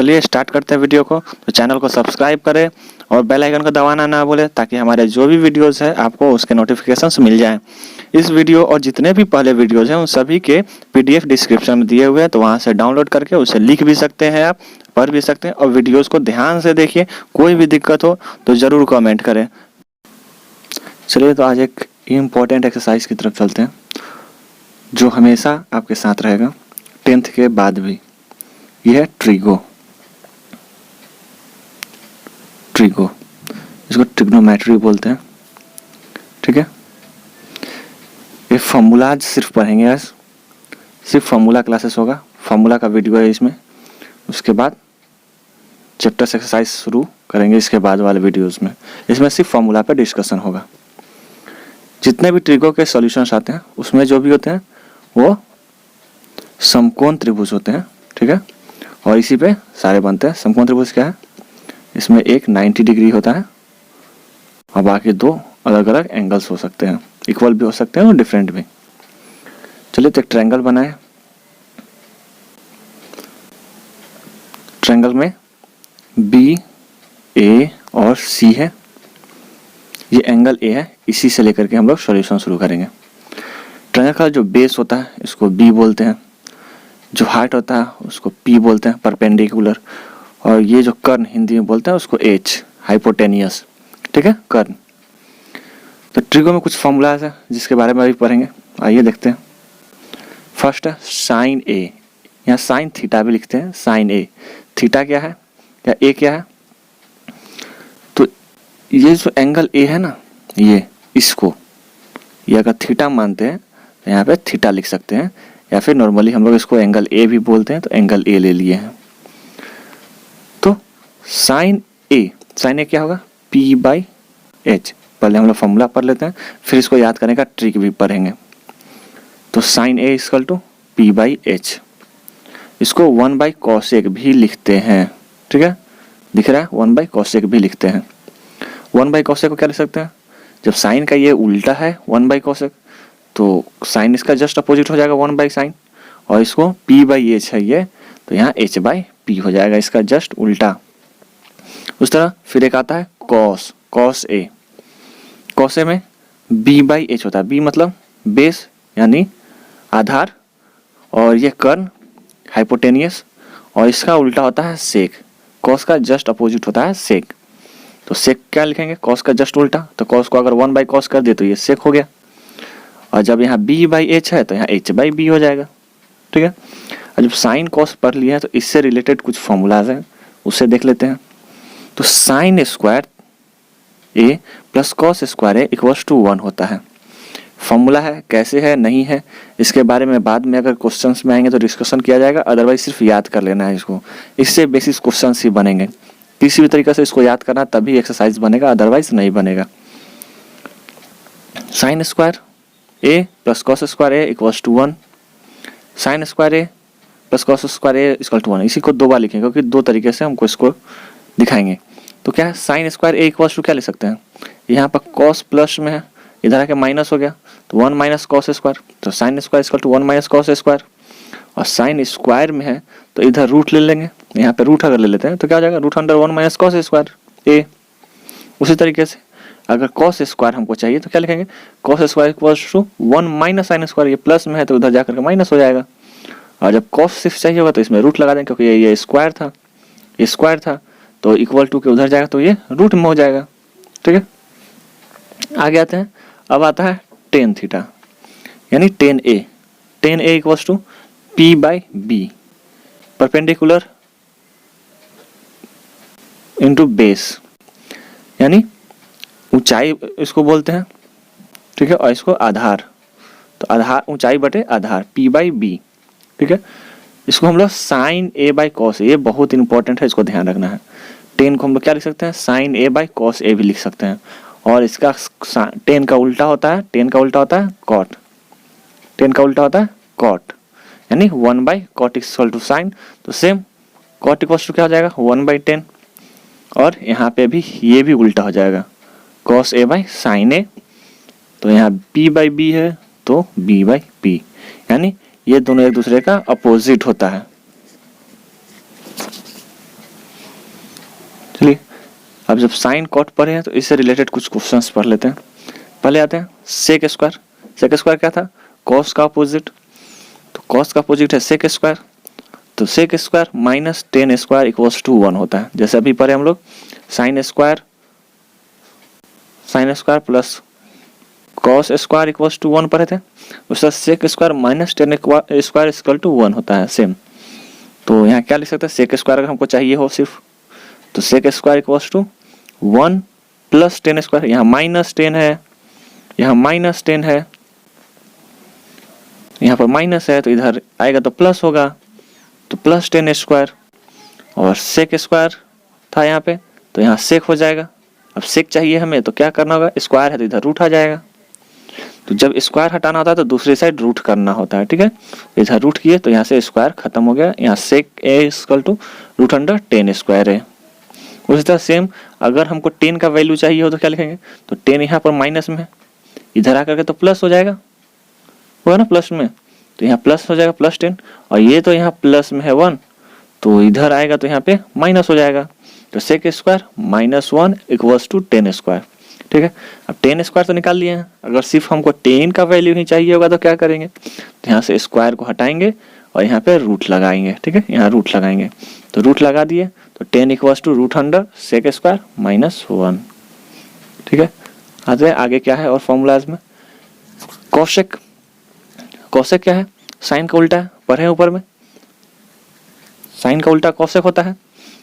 चलिए स्टार्ट करते हैं वीडियो को। तो चैनल को सब्सक्राइब करें और बेल आइकन को दबाना ना भूलें ताकि हमारे जो भी वीडियोस है आपको उसके नोटिफिकेशंस मिल जाएं। इस वीडियो और जितने भी पहले वीडियोस हैं उन सभी के पीडीएफ डिस्क्रिप्शन में दिए हुए हैं, तो वहां से डाउनलोड करके उसे लिख भी सकते हैं, आप पढ़ भी सकते हैं और वीडियोस को ध्यान से देखिए। कोई भी दिक्कत हो तो ज़रूर कमेंट करें। चलिए तो आज एक इम्पोर्टेंट एक्सरसाइज की तरफ चलते हैं जो हमेशा आपके साथ रहेगा 10th के बाद भी। यह है ट्रिगो। इसको ट्रिग्नोमेट्री बोलते हैं, ठीक है। ये फॉर्मूलाज सिर्फ पढ़ेंगे आज, सिर्फ फॉर्मूला क्लासेस होगा। फॉर्मूला का वीडियो है इसमें। उसके बाद चैप्टर्स एक्सरसाइज शुरू करेंगे इसके बाद वाले वीडियोस में। इसमें सिर्फ फॉर्मूला पे डिस्कशन होगा। जितने भी ट्रिगो के सॉल्यूशंस आते हैं उसमें जो भी होते हैं वो समकोण त्रिभुज होते हैं, ठीक है। और इसी पे सारे बनते हैं। समकोण त्रिभुज क्या है? इसमें एक 90 डिग्री होता है और बाकी दो अलग अलग एंगल्स हो सकते हैं, इक्वल भी हो सकते हैं और डिफरेंट भी। चलिए तो एक ट्रायंगल बनाए। ट्रायंगल में बी, ए और सी है। ये एंगल ए है, इसी से लेकर के हम लोग सॉल्यूशन शुरू करेंगे। ट्रायंगल का जो बेस होता है इसको बी बोलते हैं, जो हाइट होता है उसको पी बोलते हैं, परपेंडिकुलर। और ये जो कर्ण हिंदी में बोलते हैं उसको एच, हाइपोटेनियस, ठीक है, कर्ण। तो ट्रिगो में कुछ फॉर्मूलाज है जिसके बारे में अभी पढ़ेंगे। आइए देखते हैं। फर्स्ट है साइन ए, यहाँ साइन थीटा भी लिखते हैं। साइन ए, थीटा क्या है या ए क्या है? तो ये जो एंगल ए है ना, ये इसको ये अगर थीटा मानते हैं तो यहाँ पे थीटा लिख सकते हैं, या फिर नॉर्मली हम लोग इसको एंगल ए भी बोलते हैं, तो एंगल ए ले लिए हैं। तो साइन ए क्या होगा? P by H. पहले हम लोग फॉर्मूला पढ़ लेते हैं, फिर इसको याद करने का ट्रिक भी पढ़ेंगे। तो sine A equal to P by H. इसको 1 बाई कॉसेक भी लिखते हैं, ठीक है, दिख रहा है, 1 बाई कॉसेक भी लिखते हैं। 1 बाई कॉसेक को क्या लिख सकते हैं? जब साइन का ये उल्टा है 1 बाई कॉसेक, तो साइन इसका जस्ट अपोजिट हो जाएगा 1 बाई साइन। और इसको पी बाई एच है ये, तो यहाँ एच बाई पी हो जाएगा, इसका जस्ट उल्टा। उस तरह फिर एक आता है कॉस ए। कॉस ए में बी बाई एच होता है। बी मतलब बेस यानी आधार, और ये कर्ण हाइपोटेनियस, और इसका उल्टा होता है सेक। कॉस का जस्ट अपोजिट होता है सेक। तो सेक क्या लिखेंगे? कॉस का जस्ट उल्टा। तो कॉस को अगर 1 बाई कॉस कर दे तो ये सेक हो गया। और जब यहाँ बी बाई एच है तो यहाँ एच बाई बी हो जाएगा, ठीक है। और जब साइन कॉस पढ़ लिया है तो इससे रिलेटेड कुछ फॉर्मूलाज हैं, उसे देख लेते हैं। तो sine square A plus cos square A equals to 1 होता है। फॉर्मूला है, कैसे है नहीं है इसके बारे में बाद में अगर क्वेश्चंस में आएंगे तो डिस्कशन किया जाएगा, अदरवाइज सिर्फ याद कर लेना है इसको। इससे बेसिस क्वेश्चंस ही बनेंगे। किसी भी तरीके से इसको याद करना तभी एक्सरसाइज बनेगा, अदरवाइज नहीं बनेगा। Sine square A plus cos square A equals to 1। Sine square A plus cos square A equal to 1। इसी को 2 बार लिखेंगे क्योंकि 2 तरीके से हमको इसको दिखाएंगे। तो क्या है? Sine square A equals to क्या लिख सकते हैं? यहाँ पर कॉस प्लस में है, इधर आके माइनस हो गया, तो 1 माइनस कॉस स्क्वायर। तो sine square equal to 1 minus cos square. और साइन स्क्वायर में है तो इधर रूट ले लेंगे, यहाँ पे रूट अगर ले लेते हैं तो क्या हो जाएगा? Root under 1 minus cos square A. उसी तरीके से अगर कॉस स्क्वायर हमको चाहिए तो क्या लिखेंगे? Cos square equals to 1 minus sine square. ये प्लस में है तो उधर जाकर के माइनस हो जाएगा। और जब कॉस सिर्फ चाहिए होगा तो इसमें रूट लगा देंगे, क्योंकि ये स्क्वायर था, ये स्क्वायर था, तो इक्वल टू के उधर जाएगा तो ये रूट में हो जाएगा, ठीक है। आगे आते हैं। अब आता है टेन थीटा यानी tan A. Tan A equals to P by B, perpendicular into base, यानी ऊंचाई इसको बोलते हैं, ठीक है, और इसको आधार। तो आधार ऊंचाई बटे आधार, पी बाई बी, ठीक है। इसको हम लोग sign A by cos A, ये बहुत इंपॉर्टेंट है, इसको ध्यान रखना है। टेन को हम लोग क्या लिख सकते हैं? Sign A by cos A भी लिख सकते हैं। और इसका टेन का उल्टा होता है, टेन का उल्टा होता है कॉट। टेन का उल्टा होता है कॉट, यानी 1 by cot equal to sine. तो सेम कॉट इक्वल टू क्या हो जाएगा? 1 बाई 10। और यहाँ पे भी ये भी उल्टा हो जाएगा, कॉस ए बाई साइन ए। तो यहाँ पी बाई बी है तो बी बाई पी, यानी ये दोनों एक दूसरे का अपोजिट होता है। अब जब साइन कॉट पढ़े हैं तो इससे रिलेटेड कुछ क्वेश्चंस पढ़ लेते हैं। पहले आते हैं सेक स्क्वायर। सेक स्क्वायर क्या था? कॉस का अपोजिट। तो कॉस का अपोजिट है सेक स्क्वायर, तो sec square minus tan square equals to 1 होता है। जैसे अभी पढ़े हम लोग sine square plus cos square equals to 1 पढ़े थे, उसका sec square minus tan square equal to 1 होता है सेम। तो यहाँ क्या लिख सकते हैं? सेक स्क्वायर अगर हमको चाहिए हो सिर्फ, तो sec square equals to 1 plus tan square. यहाँ माइनस 10 है, यहाँ माइनस 10 है, यहाँ पर माइनस है तो इधर आएगा तो प्लस होगा, तो प्लस 10 स्क्वायर। और सेक स्क्वायर था यहाँ पे, तो यहाँ सेक हो जाएगा। अब सेक चाहिए हमें तो क्या करना होगा? स्क्वायर है तो इधर रूट आ जाएगा। तो जब स्क्वायर हटाना होता है तो दूसरी साइड रूट करना होता है, ठीक है। इधर रूट किए तो यहाँ से स्क्वायर खत्म हो गया। यहाँ sec A equal to root under 10 square है। उसी तरह सेम अगर हमको 10 का वैल्यू चाहिए हो तो क्या लिखेंगे? तो 10 यहाँ पर माइनस में है, इधर आकर के तो प्लस हो जाएगा, होगा ना प्लस में, तो यहाँ प्लस हो जाएगा प्लस 10। और ये तो यहाँ प्लस में है 1, तो इधर आएगा तो यहाँ पे माइनस हो जाएगा। तो sec square minus 1 equals to 10 square, ठीक है। अब 10 स्क्वायर तो निकाल लिए हैं, अगर सिर्फ हमको 10 का वैल्यू ही चाहिए होगा तो क्या करेंगे? तो यहाँ से स्क्वायर को हटाएंगे और यहाँ पे रूट लगाएंगे, ठीक है। यहाँ रूट लगाएंगे तो रूट लगा दिए, तो 10 equals to root under sec square minus 1, ठीक है। आते हैं आगे क्या है और फॉर्मूलाज में। कोसेक, कोसेक क्या है? साइन का उल्टा है, पढ़े ऊपर में साइन का उल्टा कोसेक होता है।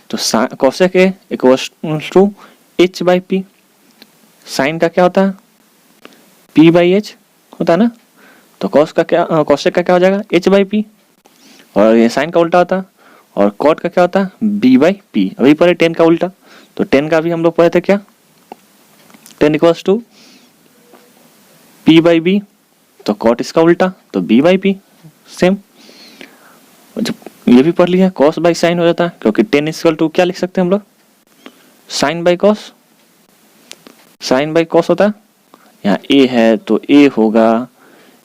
तो cosec A equals to H by P. Sine का क्या होता है? पी बाई एच होता है ना, तो कॉस का क्या, कोसेक का क्या हो जाएगा? H by P. और ये साइन का उल्टा होता है। और कॉट का क्या होता है? B by P. अभी पढ़े 10 का उल्टा, तो 10 का भी हम लोग पढ़े थे क्या? 10 equals to P by B, तो कॉट इसका उल्टा तो बी बाई पी सेम। जब ये भी पढ़ लिया कॉस बाई साइन हो जाता है, क्योंकि 10 इक्वल टू क्या लिख सकते हैं हम लोग? Sine by cos, sine by cos होता है। यहाँ ए है तो ए होगा,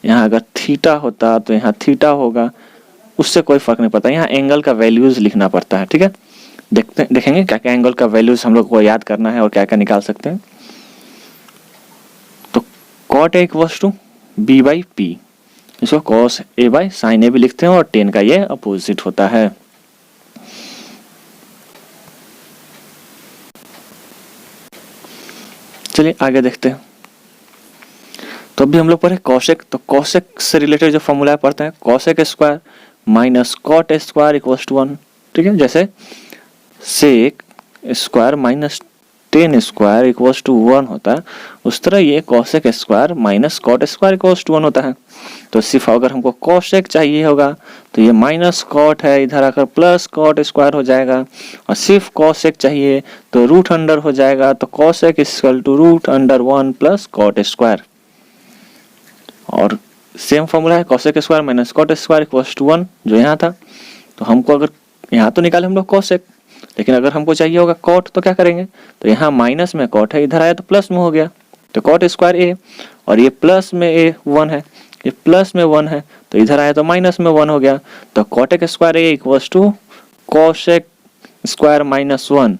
यहाँ अगर थीटा होता तो यहाँ थीटा होगा, उससे कोई फर्क नहीं पड़ता। यहाँ एंगल का वैल्यूज लिखना पड़ता है, ठीक है। देखेंगे क्या क्या एंगल का वैल्यूज हम लोग को याद करना है और क्या क्या निकाल सकते हैं। तो cot A equals to B by P, इसको cos A by sine A भी लिखते हैं, और 10 का ये अपोजिट होता है। चलिए आगे देखते हैं। तो अभी हम लोग पढ़े कोसेक, तो कोसेक से रिलेटेड जो फॉर्मूला पढ़ते हैं, cosec square minus cot square equals to 1, ठीक है। जैसे sec square minus 10 square equals to 1 होता है, उस तरह ये cosec square minus cot square equals to 1 होता है। तो सिर्फ अगर हमको कोसेक चाहिए होगा तो ये माइनस कॉट है, इधर आकर प्लस कॉट स्क्वायर हो जाएगा। और सिर्फ कोसेक चाहिए तो रूट अंडर हो जाएगा, तो cosec equal to root under 1 plus cot square. और सेम फॉर्मूला है cosec square minus cot square equals to 1, जो यहाँ था। तो हमको अगर यहाँ तो निकाले हम लोग कोसेक, लेकिन अगर हमको चाहिए होगा कॉट तो क्या करेंगे? तो यहाँ माइनस में कॉट है, इधर आया तो प्लस में हो गया, तो कॉट स्क्वायर ए, और ये प्लस में ए 1 है, ये प्लस में 1 है, तो इधर आया तो माइनस में 1 हो गया, तो cot square A equals to cosec square minus 1।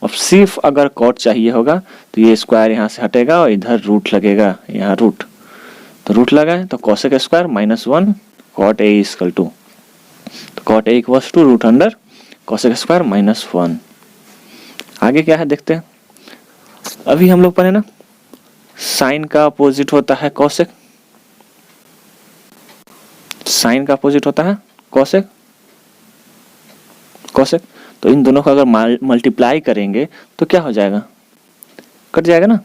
अब सिर्फ अगर कॉट चाहिए होगा तो ये स्क्वायर यहाँ से हटेगा और इधर रूट लगेगा, यहाँ रूट, तो रूट लगा है तो cosec square minus 1 cot A equal to, तो cot A equals to root under cosec square minus 1। आगे क्या है देखते हैं। अभी हम लोग पढ़े ना साइन का अपोजिट होता है कोसेक, साइन का अपोजिट होता है कोसेक, कोसेक। तो इन दोनों को अगर मल्टीप्लाई करेंगे तो क्या हो जाएगा? कट जाएगा ना।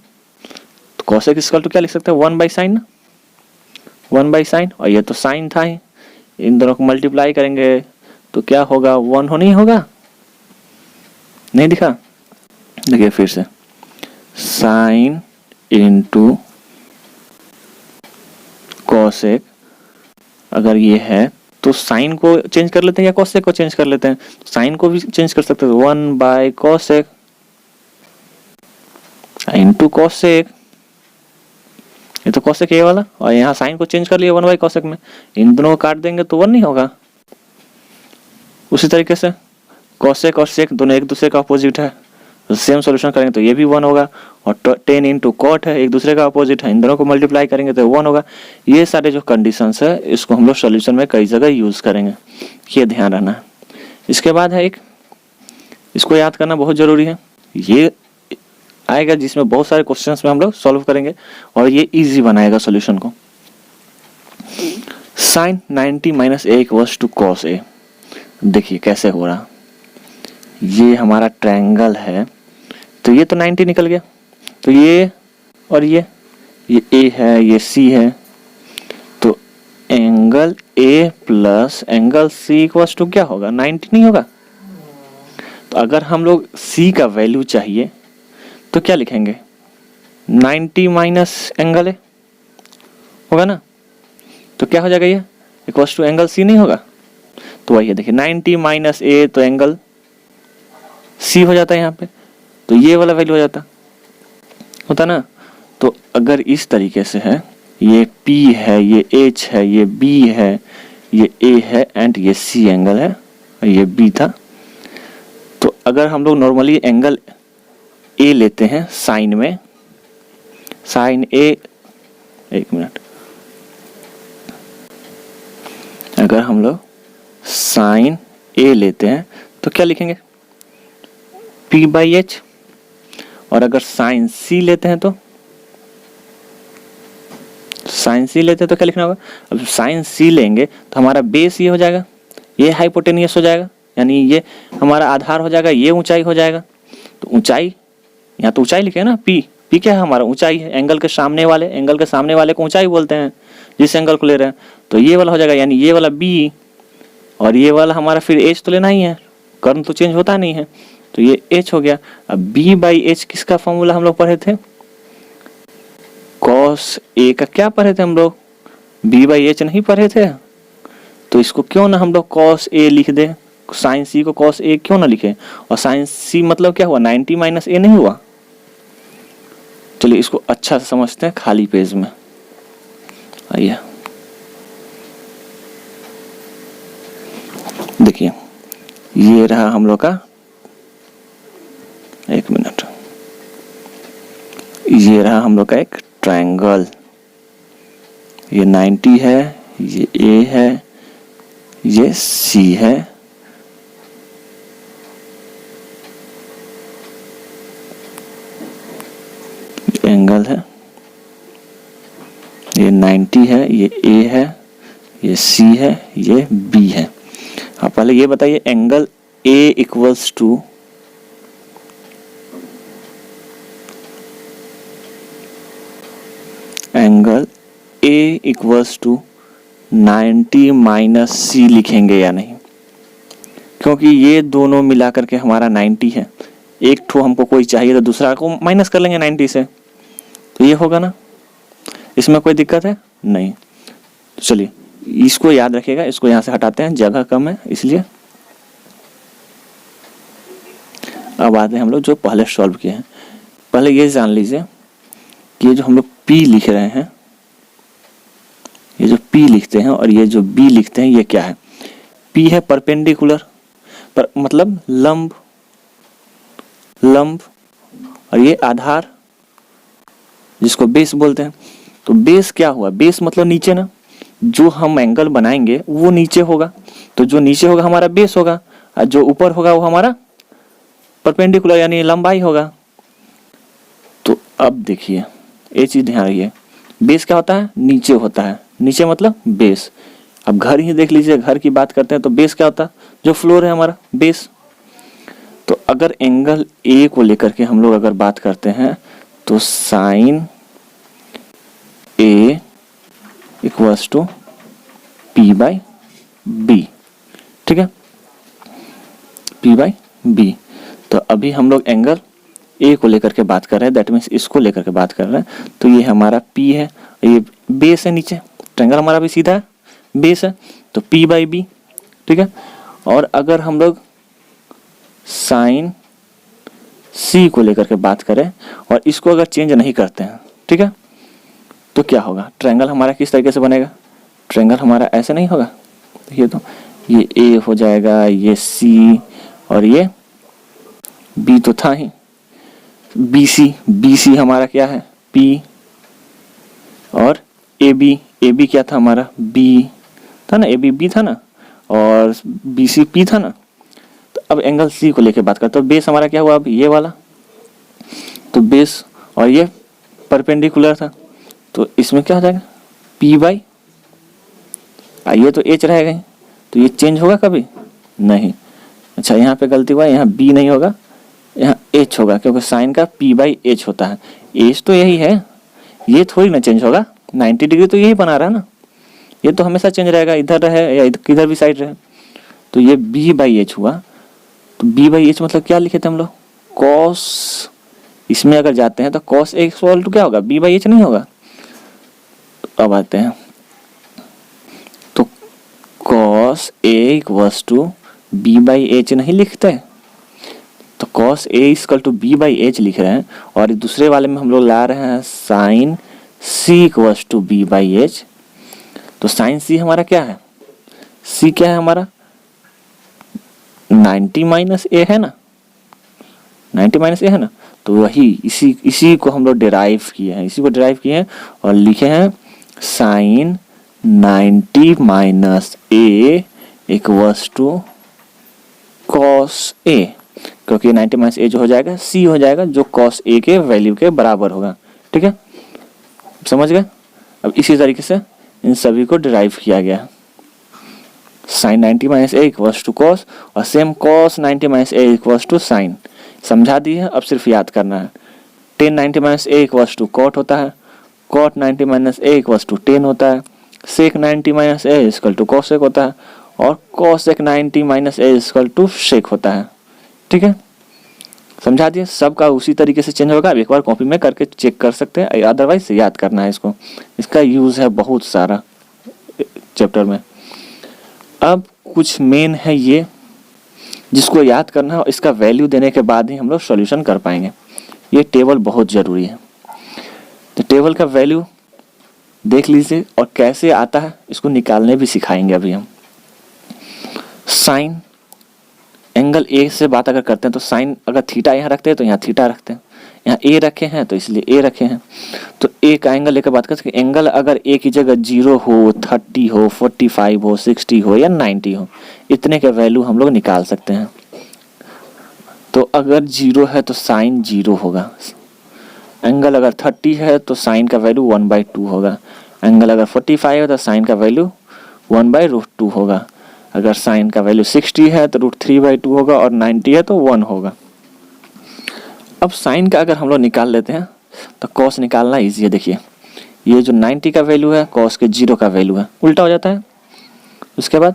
तो कोसेक इक्वल टू क्या लिख सकते हैं? 1 बाई साइन ना, 1 बाई साइन, और ये तो साइन था ही, इन दोनों को मल्टीप्लाई करेंगे तो क्या होगा? 1 हो, नहीं होगा, नहीं दिखा, देखिए फिर से साइन इंटू कोसेक, अगर ये है तो साइन को चेंज कर लेते हैं या कोसेक को चेंज कर लेते हैं? साइन को भी चेंज कर सकते हैं, 1 बाय कोसेक इंटू कोसेक, ये तो कोसेक ये वाला, और यहाँ साइन को चेंज कर लिया 1 बाय कोसेक में, इन दोनों को काट देंगे तो 1 नहीं होगा। उसी तरीके से कोसेक और सेक दोनों एक दूसरे का अपोजिट है, तो सेम सॉल्यूशन करेंगे तो ये भी 1 होगा, और tan इंटू कॉट है, एक दूसरे का अपोजिट है, इन दोनों को मल्टीप्लाई करेंगे तो 1 होगा। ये सारे जो कंडीशंस है इसको हम लोग सॉल्यूशन में कई जगह यूज करेंगे, ये ध्यान रखना है। इसके बाद है एक, इसको याद करना बहुत जरूरी है, ये आएगा जिसमें बहुत सारे क्वेश्चंस में हम लोग सॉल्व करेंगे और ये इजी बनाएगा सॉल्यूशन को। sin 90 minus A equals to cos A. देखिए कैसे हो रहा, ये हमारा ट्रायंगल है तो ये तो 90 निकल गया, तो ये और ये ए है, ये सी है, तो angle A plus angle C equals to क्या होगा, 90 नहीं होगा। तो अगर हम लोग सी का वैल्यू चाहिए तो क्या लिखेंगे, 90 माइनस एंगल ए होगा ना, तो क्या हो जाएगा, ये इक्वल्स टू एंगल सी नहीं होगा। तो वही है, देखिए 90 माइनस ए तो एंगल सी हो जाता है यहाँ पे, तो ये वाला वैल्यू हो जाता होता ना। तो अगर इस तरीके से है, ये P है, ये H है, ये B है, ये A है एंड ये C एंगल है और ये B था। तो अगर हम लोग नॉर्मली एंगल A लेते हैं साइन में, साइन A, एक मिनट, अगर हम लोग साइन A लेते हैं तो क्या लिखेंगे, P बाई H, और अगर साइन C लेते हैं तो साइन C लेते हैं तो क्या लिखना होगा। अब साइन C लेंगे तो हमारा बेस ये हो जाएगा, ये हाइपोटेनियस हो जाएगा, यानी ये हमारा आधार हो जाएगा, ये ऊंचाई हो जाएगा। तो ऊंचाई, यहाँ तो ऊंचाई लिखे ना, P क्या है हमारा, ऊंचाई है, एंगल के सामने वाले को ऊंचाई बोलते हैं जिस एंगल को ले रहे हैं। तो ये वाला हो जाएगा, यानी ये वाला B और ये वाला हमारा फिर H तो लेना ही है, कर्म तो चेंज होता नहीं है, तो ये H हो गया। अब B बाई H किसका फॉर्मूला हम लोग पढ़े थे, कॉस A का क्या पढ़े थे हम लोग, B बाई H नहीं पढ़े थे। तो इसको क्यों ना हम लोग कॉस A लिख दे, साइन C को कॉस A क्यों ना लिखे, और साइन C मतलब क्या हुआ, 90 माइनस A नहीं हुआ। चलिए इसको अच्छा से समझते हैं खाली पेज में, आइए देखिए, ये रहा हम लोग का, एक मिनट, ये रहा हम लोग का एक ट्रायंगल, ये 90 है, ये A है, ये C है, एंगल है, ये 90 है, ये A है, ये C है, ये B है। अब पहले ये बताइए, angle A equals to angle A equals to 90 minus C लिखेंगे या नहीं, क्योंकि ये दोनों मिलाकर के हमारा 90 है, एक ठो हमको कोई चाहिए तो दूसरा को माइनस कर लेंगे 90 से, तो ये होगा ना, इसमें कोई दिक्कत है नहीं। चलिए इसको याद रखिएगा, इसको यहां से हटाते हैं, जगह कम है इसलिए। अब आते हैं हम लोग जो पहले सॉल्व किए हैं। पहले ये जान लीजिए कि ये जो हम लोग P लिख रहे हैं, ये जो P लिखते हैं और ये जो B लिखते हैं, ये क्या है, P है परपेंडिकुलर, पर मतलब लंब, और ये आधार जिसको बेस बोलते हैं। तो बेस क्या हुआ, बेस मतलब नीचे ना, जो हम एंगल बनाएंगे वो नीचे होगा, तो जो नीचे होगा हमारा बेस होगा, और जो ऊपर होगा वो हमारा परपेंडिकुलर यानी लंबाई होगा। तो अब देखिए ये चीज ध्यान रखिए, बेस क्या होता है, नीचे होता है, नीचे मतलब बेस। अब घर ही देख लीजिए, घर की बात करते हैं तो बेस क्या होता है, जो फ्लोर है हमारा बेस। तो अगर एंगल ए को लेकर के हम लोग अगर बात करते हैं तो sine A equals to P by B, ठीक है, P बाई बी। तो अभी हम लोग एंगल ए को लेकर के बात कर रहे हैं, दैट मीन्स इसको लेकर के बात कर रहे हैं। तो ये हमारा P है, ये बेस है नीचे, ट्रायंगल हमारा भी सीधा है, बेस है, तो P बाई बी, ठीक है। और अगर हम लोग साइन C को लेकर के बात करें और इसको अगर चेंज नहीं करते हैं, ठीक है, तो क्या होगा, ट्रायंगल हमारा किस तरीके से बनेगा, ट्रायंगल हमारा ऐसे नहीं होगा, देखिए तो ये A हो जाएगा, ये C और ये B तो था ही, बी सी हमारा क्या है P, और ए बी क्या था हमारा B था ना, ए बी था ना, और बी सी P था ना। तो अब एंगल C को लेके बात करते हैं। तो बेस हमारा क्या हुआ अब ये वाला, तो बेस और ये परपेंडिकुलर था, तो इसमें क्या हो जाएगा P बाई, ये तो H रहेगा ही, तो ये चेंज होगा कभी नहीं। अच्छा यहाँ पे गलती हुआ, यहाँ B नहीं होगा, यहाँ H होगा, क्योंकि साइन का P बाई H होता है। H तो यही है, ये थोड़ी ना चेंज होगा, 90 डिग्री तो यही बना रहा है ना, ये तो हमेशा चेंज रहेगा, इधर रहे या किधर भी साइड रहे। तो ये B बाई H हुआ, तो B बाई H मतलब क्या लिखे थे हम लोग कॉस, इसमें अगर जाते हैं तो कॉस A इक्वल टू क्या होगा B बाई H नहीं होगा। तो अब आते हैं, तो cos A equals to B by H नहीं लिखते, तो cos A equal to B by H लिख रहे हैं, और दूसरे वाले में हम लोग ला रहे हैं sine C equals to B by H। तो साइन C हमारा क्या है, C क्या है हमारा 90 माइनस A है ना, 90 माइनस A है ना, तो वही इसी को हम लोग डिराइव किए हैं, इसी को डिराइव किए हैं और लिखे हैं sine 90 minus A equals to cos A, क्योंकि 90 माइनस A जो हो जाएगा C हो जाएगा, जो कॉस A के वैल्यू के बराबर होगा। ठीक है, समझ गए। अब इसी तरीके से इन सभी को डिराइव किया गया, sine 90 minus A equals to cos, और same cos 90 minus A equals to sine. समझा दी है, अब सिर्फ याद करना है। Tan 90 minus A equals to cot होता है, cot 90 minus A equals to tan होता है, sec 90 minus A equal to cosec होता है, और cosec 90 minus A equal to sec होता है। ठीक है, समझा दिए, सबका उसी तरीके से चेंज होगा। अब एक बार कॉपी में करके चेक कर सकते हैं, अदरवाइज याद करना है इसको, इसका यूज है बहुत सारा चैप्टर में। अब कुछ मेन है ये जिसको याद करना है, और इसका वैल्यू देने के बाद ही हम लोग सॉल्यूशन कर पाएंगे। ये टेबल बहुत ज़रूरी है, तो टेबल का वैल्यू देख लीजिए, और कैसे आता है इसको निकालने भी सिखाएंगे अभी हम। साइन एंगल ए से बात अगर करते हैं, तो साइन अगर थीटा यहाँ रखते हैं तो यहाँ थीटा रखते हैं, यहाँ ए रखे हैं तो इसलिए ए रखे हैं। तो ए का एंगल लेकर बात करते हैं, एंगल अगर ए की जगह 0 हो, 30 हो, 45 हो, 60 हो या 90 हो, इतने के वैल्यू हम लोग निकाल सकते हैं। तो अगर 0 है तो साइन 0 होगा, एंगल अगर 30 है तो साइन का वैल्यू 1/2 होगा, एंगल अगर 45 है तो साइन का वैल्यू 1/√2 होगा, अगर साइन का वैल्यू 60 है तो √3/2 होगा, और 90 है तो 1 होगा। अब साइन का अगर हम लोग निकाल लेते हैं तो कॉस निकालना इजी है। देखिए ये जो 90 का वैल्यू है कॉस के 0 का वैल्यू है, उल्टा हो जाता है। उसके बाद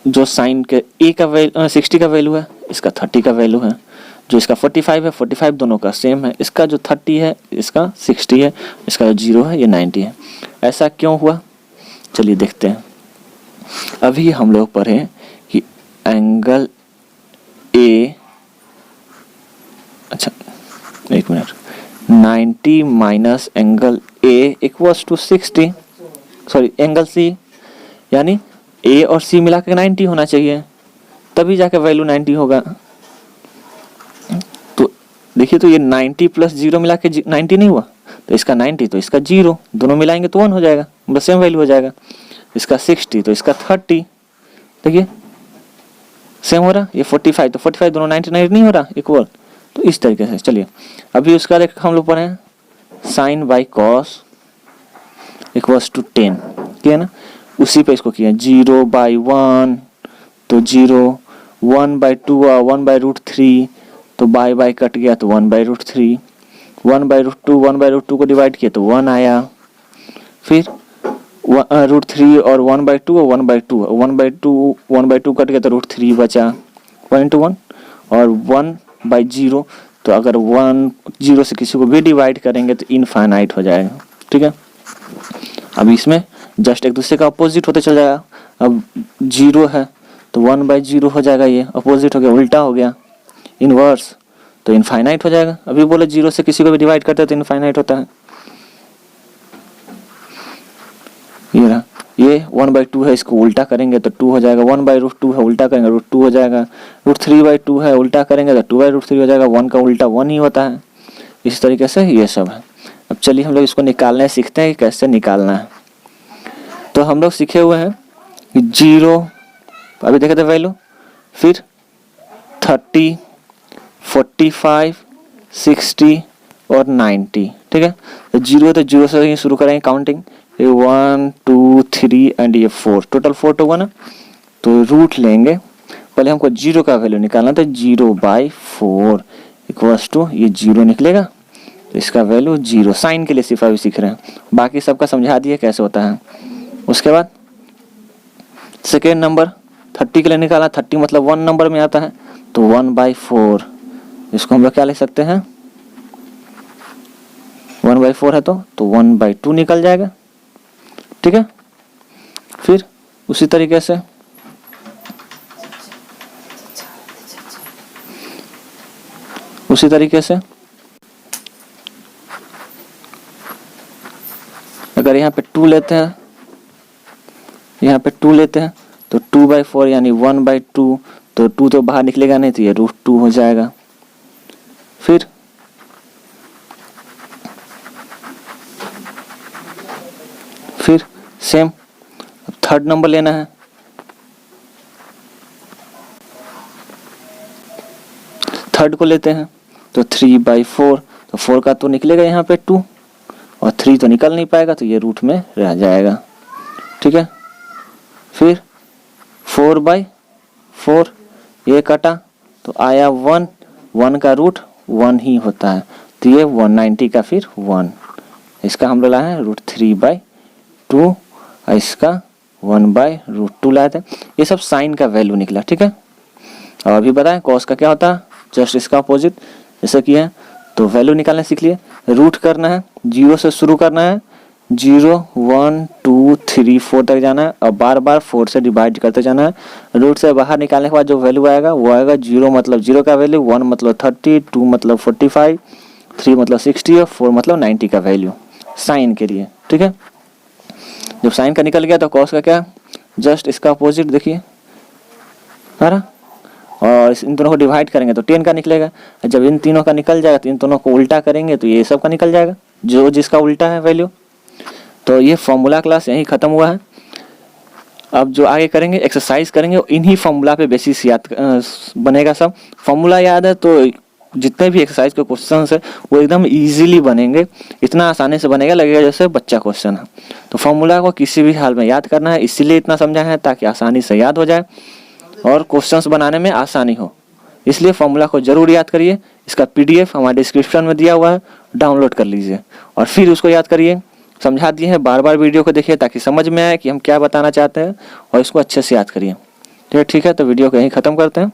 जो साइन के ए का वैल्यू 60 का वैल्यू है, इसका 30 का वैल्यू है, जो इसका 45 है 45 दोनों का सेम है, इसका जो 30 है इसका 60 है, इसका जो 0 है ये 90 है। ऐसा क्यों हुआ, चलिए देखते हैं। अभी हम लोग पढ़े कि एंगल ए, अच्छा एक minute, 90 minus angle A equals to 60, sorry angle C, यानी ए और सी मिला के 90 होना चाहिए, तभी जाके वैल्यू 90 होगा। तो देखिए, तो ये 90 प्लस 0 मिला के 90 नहीं हुआ, तो इसका 90 तो इसका 0, दोनों मिलाएंगे तो 1 हो जाएगा, मतलब सेम वैल्यू हो जाएगा। इसका 60 तो इसका 30, देखिए सेम हो रहा। ये 45 तो 45 दोनों 99 नहीं हो रहा इक्वल। तो इस तरीके से चलिए अभी उसका हम लोग पढ़े sine by cos equals to 10, किया ना, उसी पे इसको किया 0/1 तो 0, 1/2 1/√3 तो बाय कट गया तो 1/√3, 1/√2 1/√2 को डिवाइड किया तो 1 आया, फिर √3 और 1/2 और 1/2 1/2 कट गया तो √3 बचा, 1 और 1/0, तो अगर 1 0 से किसी को भी डिवाइड करेंगे तो इनफाइनाइट हो जाएगा। ठीक है, अब इसमें जस्ट एक दूसरे का अपोजिट होते चल जाएगा। अब 0 है तो 1/0 हो जाएगा, ये अपोजिट हो गया, उल्टा हो गया इनवर्स, तो इनफाइनाइट हो जाएगा। अभी बोले 0 से किसी को भी डिवाइड करते हैं तो इनफाइनाइट होता है, ये रहा। ये 1/2 है, इसको उल्टा करेंगे तो 2 हो जाएगा। 1/√2 है, उल्टा करेंगे √2 हो जाएगा। √3/2 है, उल्टा करेंगे तो 2/√3 हो जाएगा। 1 का उल्टा 1 ही होता है। इस तरीके से ये सब है। अब चलिए हम लोग इसको निकालने सीखते हैं कि कैसे निकालना है। तो हम लोग सीखे हुए हैं कि 0, अभी देखे थे वैल्यू, फिर 30, 45, 60 और 90, ठीक है। तो 0 तो 0 से ही शुरू करेंगे काउंटिंग। ये 1 2 3 एंड ये 4, टोटल 4 होगा ना। तो रूट लेंगे, पहले हमको 0 का वैल्यू निकालना, तो 0/4 इक्वल्स टू ये 0 निकलेगा। तो इसका वैल्यू 0, साइन के लिए सिर्फ अभी सीख रहे हैं, बाकी सबका समझा दिए कैसे होता है। उसके बाद सेकेंड नंबर 30 के लिए निकाला। 30 मतलब 1 नंबर में आता है, तो 1/4 इसको हम लोग क्या लिख सकते हैं, 1/4 है तो 1/2 निकल जाएगा, ठीक है। फिर उसी तरीके से अगर यहाँ पे 2 लेते हैं, तो 2/4 यानी 1/2, तो 2 तो बाहर निकलेगा नहीं, तो ये √2 हो जाएगा। फिर सेम थर्ड नंबर लेना है। थर्ड को लेते हैं तो 3/4, तो 4 का तो निकलेगा यहाँ पे 2 और 3 तो निकल नहीं पाएगा, तो ये रूट में रह जाएगा, ठीक है। फिर 4/4 ये कटा तो आया 1, 1 का रूट 1 ही होता है, तो ये 190 का फिर 1, इसका हम लोग लाए हैं √3/2 और इसका 1/√2 लाए थे। ये सब साइन का वैल्यू निकला, ठीक है। और अभी बताएं कॉस का क्या होता है, जस्ट इसका अपोजिट जैसे कि है। तो वैल्यू निकालना सीख लिए, रूट करना है, 0 से शुरू करना है, 0 1 2 3 4 तक जाना है और बार बार 4 से डिवाइड करते जाना है। रूट से बाहर निकालने के बाद जो वैल्यू आएगा वो आएगा 0 मतलब 0 का वैल्यू, 1 मतलब 30, 2 मतलब 45, 3 मतलब 60 और 4 मतलब 90 का वैल्यू साइन के लिए, ठीक है। जब साइन का निकल गया तो कॉस का क्या, जस्ट इसका अपोजिट देखिए, है ना। और इन दोनों को डिवाइड करेंगे तो 10 का निकलेगा। जब इन तीनों का निकल जाएगा तो इन दोनों को उल्टा करेंगे तो ये सब का निकल जाएगा, जो जिसका उल्टा है वैल्यू। तो ये फॉर्मूला क्लास यहीं ख़त्म हुआ है। अब जो आगे करेंगे एक्सरसाइज करेंगे, इन्हीं फॉर्मूला पे बेसिस याद बनेगा। सब फॉर्मूला याद है तो जितने भी एक्सरसाइज के क्वेश्चन है वो एकदम इजीली बनेंगे, इतना आसानी से बनेगा, लगेगा जैसे बच्चा क्वेश्चन है। तो फॉर्मूला को किसी भी हाल में याद करना है, इसीलिए इतना समझा है ताकि आसानी से याद हो जाए और क्वेश्चंस बनाने में आसानी हो। इसलिए फॉर्मूला को जरूर याद करिए। इसका PDF हमारे डिस्क्रिप्शन में दिया हुआ है, डाउनलोड कर लीजिए और फिर उसको याद करिए। समझा दिए हैं, बार बार वीडियो को देखिए ताकि समझ में आए कि हम क्या बताना चाहते हैं और इसको अच्छे से याद करिए। ठीक है, तो वीडियो को यहीं ख़त्म करते हैं।